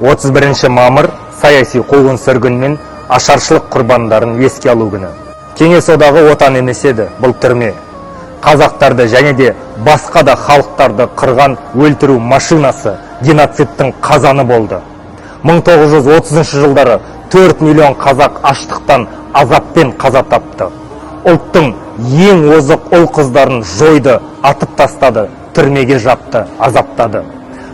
31 мамыр саяси қуғын-сүргін мен ашаршылық құрбандарын еске алу күні. Кеңес одағы отан емес еді, бұл түрме. Қазақтарды және де басқа да халықтарды қырған өлтіру машинасы геноцидтің қазаны болды. 1930 жылдары 4 миллион қазақ аштықтан, азаппен қаза тапты. Ұлттың ең озық ұл-қыздарын жойды, атып тастады, түрмеге жапты, азаптады.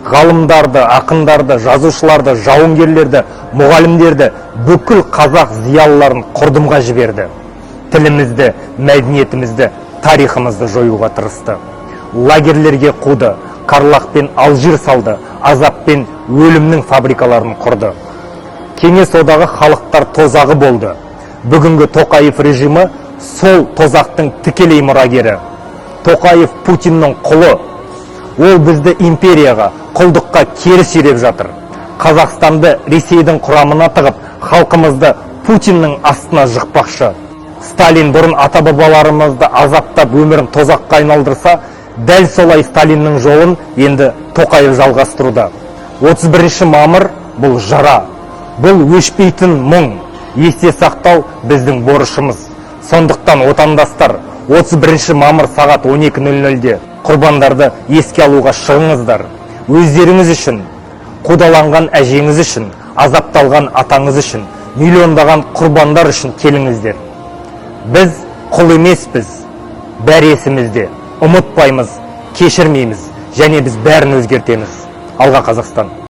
Ғалымдарды, ақындарды, жазушыларды, жауынгерлерді, мұғалімдерді, бүкіл қазақ зиялыларын құрдымға жіберді. Тілімізді, мәдениетімізді, тарихымызды жоюға тырысты. Лагерлерге қуды, Қарлақпен Алжир салды, азаппен өлімнің фабрикаларын құрды. Кеңес одағы халықтар тозағы болды. Бүгінгі Тоқаев режимі сол тозақтың тікелей мұрагері. Тоқаев Путиннің құлы. Ол бізді империяға, құлдыққа кері сүйреп жатыр. Қазақстанды Ресейдің құрамына тығып, халқымызды Путиннің астына жықпақшы. Сталин бұрын ата-бабаларымызды азаптап өмірін тозаққа айналдырса, дәл солай Сталиннің жолын енді Тоқаев жалғастыруда. 31 мамыр бұл жара, бұл өшпейтін мұң, есте сақтау біздің борышымыз. Сондықтан отандастар, 31 мамыр сағат 12:00-де құрбандарды еске алуға шығыңыздар. Өздеріңіз үшін, қудаланған әжеңіз үшін, азапталған атаңыз үшін, миллиондаған құрбандар үшін келіңіздер. Біз құл емеспіз, бәрі есімізде, ұмытпаймыз, кешірмейміз, және біз бәрін өзгертеміз. Алға Қазақстан!